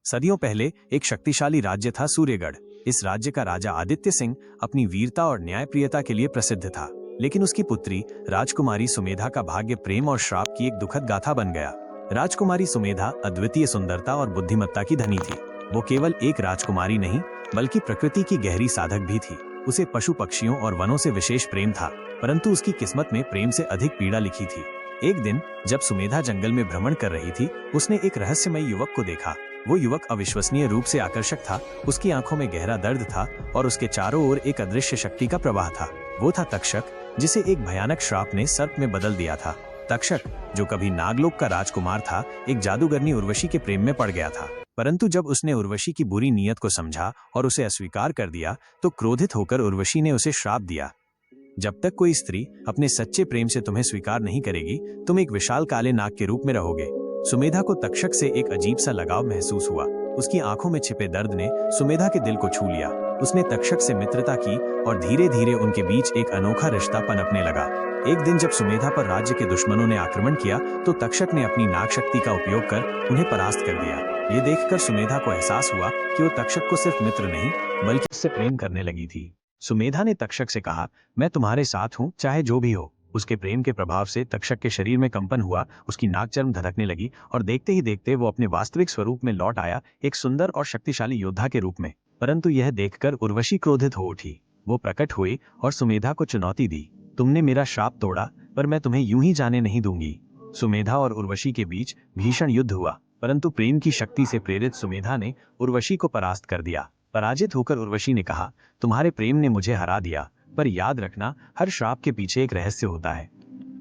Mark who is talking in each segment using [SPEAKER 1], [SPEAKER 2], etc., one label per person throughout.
[SPEAKER 1] सदियों पहले एक शक्तिशाली राज्य था सूर्यगढ़। इस राज्य का राजा आदित्य सिंह अपनी वीरता और न्यायप्रियता के लिए प्रसिद्ध था, लेकिन उसकी पुत्री राजकुमारी सुमेधा का भाग्य प्रेम और श्राप की एक दुखद गाथा बन गया। राजकुमारी सुमेधा अद्वितीय सुंदरता और बुद्धिमत्ता की धनी थी। वो केवल एक राजकुमारी नहीं, बल्कि प्रकृति की गहरी साधक भी थी। उसे पशु पक्षियों और वनों से विशेष प्रेम था, परंतु उसकी किस्मत में प्रेम से अधिक पीड़ा लिखी थी। एक दिन जब सुमेधा जंगल में भ्रमण कर रही थी, उसने एक रहस्यमय युवक को देखा। वो युवक अविश्वसनीय रूप से आकर्षक था। उसकी आंखों में गहरा दर्द था और उसके चारों ओर एक अदृश्य शक्ति का प्रवाह था। वो था तक्षक, जिसे एक भयानक श्राप ने सर्प में बदल दिया था। तक्षक, जो कभी नागलोक का राजकुमार था, एक जादूगरनी उर्वशी के प्रेम में पड़ गया था। परंतु जब उसने उर्वशी की बुरी नीयत को समझा और उसे अस्वीकार कर दिया, तो क्रोधित होकर उर्वशी ने उसे श्राप दिया। जब तक कोई स्त्री अपने सच्चे प्रेम से तुम्हें स्वीकार नहीं करेगी, तुम एक विशाल काले नाग के रूप में रहोगे। सुमेधा को तक्षक से एक अजीब सा लगाव महसूस हुआ। उसकी आंखों में छिपे दर्द ने सुमेधा के दिल को छू लिया। उसने तक्षक से मित्रता की और धीरे धीरे उनके बीच एक अनोखा रिश्ता पनपने लगा। एक दिन जब सुमेधा पर राज्य के दुश्मनों ने आक्रमण किया, तो तक्षक ने अपनी नाग शक्ति का उपयोग कर उन्हें परास्त कर दिया। ये देखकर सुमेधा को एहसास हुआ कि वो तक्षक को सिर्फ मित्र नहीं, बल्कि उससे प्रेम करने लगी थी। सुमेधा ने तक्षक से कहा, मैं तुम्हारे साथ हूँ, चाहे जो भी हो। उसके प्रेम के प्रभाव से तक्षक के शरीर में कंपन हुआ, उसकी नाक चर्म धड़कने लगी और देखते ही देखते वो अपने वास्तविक स्वरूप में लौट आया, एक सुंदर और शक्तिशाली योद्धा के रूप में। परंतु यह देखकर उर्वशी क्रोधित हो उठी। वो प्रकट हुई और सुमेधा को चुनौती दी, तुमने मेरा श्राप तोड़ा, पर मैं तुम्हें यूं ही जाने नहीं दूंगी। सुमेधा और उर्वशी के बीच भीषण युद्ध हुआ, परंतु प्रेम की शक्ति से प्रेरित सुमेधा ने उर्वशी को परास्त कर दिया। पराजित होकर उर्वशी ने कहा, तुम्हारे प्रेम ने मुझे हरा दिया, पर याद रखना, हर श्राप के पीछे एक रहस्य होता है।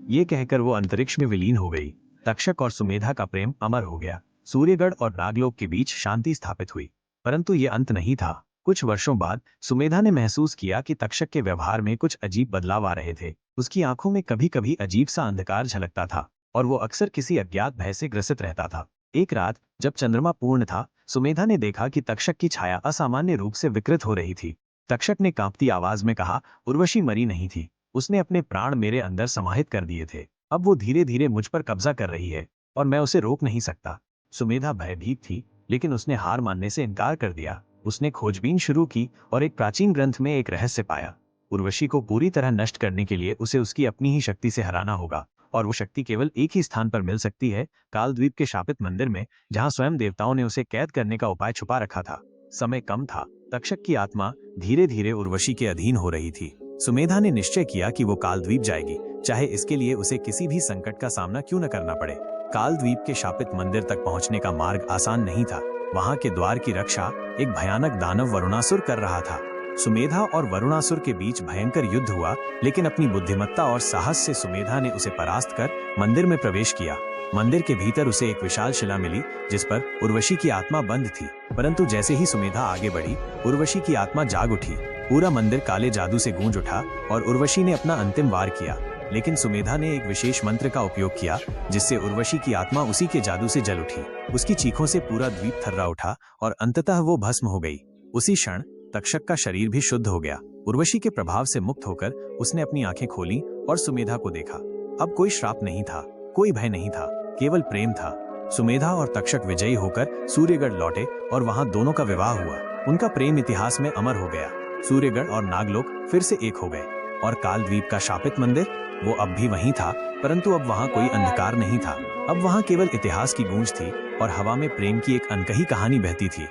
[SPEAKER 1] ये कहकर वो अंतरिक्ष में विलीन हो गई। तक्षक और सुमेधा का प्रेम अमर हो गया। सूर्यगढ़ और नागलोक के बीच शांति स्थापित हुई। परंतु ये अंत नहीं था। कुछ वर्षों बाद सुमेधा ने महसूस किया कि तक्षक के व्यवहार में कुछ अजीब बदलाव आ रहे थे। उसकी आंखों में कभी कभी अजीब सा अंधकार झलकता था और वो अक्सर किसी अज्ञात भय से ग्रसित रहता था। एक रात जब चंद्रमा पूर्ण था, सुमेधा ने देखा कि तक्षक की छाया असामान्य रूप से विकृत हो रही थी। तक्षक ने कांपती आवाज में कहा, उर्वशी मरी नहीं थी, उसने अपने प्राण मेरे अंदर समाहित कर दिए थे। अब वो धीरे धीरे मुझ पर कब्जा कर रही है और मैं उसे रोक नहीं सकता। सुमेधा भयभीत थी, लेकिन उसने हार मानने से इनकार कर दिया। उसने खोजबीन शुरू की और एक प्राचीन ग्रंथ में एक रहस्य पाया। उर्वशी को पूरी तरह नष्ट करने के लिए उसे उसकी अपनी ही शक्ति से हराना होगा, और वो शक्ति केवल एक ही स्थान पर मिल सकती है, कालद्वीप के शापित मंदिर में, जहाँ स्वयं देवताओं ने उसे कैद करने का उपाय छुपा रखा था। समय कम था। तक्षक की आत्मा धीरे धीरे उर्वशी के अधीन हो रही थी। सुमेधा ने निश्चय किया कि वो कालद्वीप जाएगी, चाहे इसके लिए उसे किसी भी संकट का सामना क्यों न करना पड़े। कालद्वीप के शापित मंदिर तक पहुंचने का मार्ग आसान नहीं था। वहां के द्वार की रक्षा एक भयानक दानव वरुणासुर कर रहा था। सुमेधा और वरुणासुर के बीच भयंकर युद्ध हुआ, लेकिन अपनी बुद्धिमत्ता और साहस से सुमेधा ने उसे परास्त कर मंदिर में प्रवेश किया। मंदिर के भीतर उसे एक विशाल शिला मिली, जिस पर उर्वशी की आत्मा बंद थी। परंतु जैसे ही सुमेधा आगे बढ़ी, उर्वशी की आत्मा जाग उठी। पूरा मंदिर काले जादू से गूंज उठा और उर्वशी ने अपना अंतिम वार किया। लेकिन सुमेधा ने एक विशेष मंत्र का उपयोग किया, जिससे उर्वशी की आत्मा उसी के जादू से जल उठी। उसकी चीखों से पूरा द्वीप थर्रा उठा और अंततः वो भस्म हो गई। उसी क्षण तक्षक का शरीर भी शुद्ध हो गया। उर्वशी के प्रभाव से मुक्त होकर उसने अपनी आंखें खोली और सुमेधा को देखा। अब कोई श्राप नहीं था, कोई भय नहीं था, केवल प्रेम था। सुमेधा और तक्षक विजयी होकर सूर्यगढ़ लौटे और वहां दोनों का विवाह हुआ। उनका प्रेम इतिहास में अमर हो गया। सूर्यगढ़ और नागलोक फिर से एक हो गए, और कालद्वीप का शापित मंदिर, वो अब भी वहीं था, परंतु अब वहां कोई अंधकार नहीं था। अब वहां केवल इतिहास की गूंज थी और हवा में प्रेम की एक अनकही कहानी बहती थी।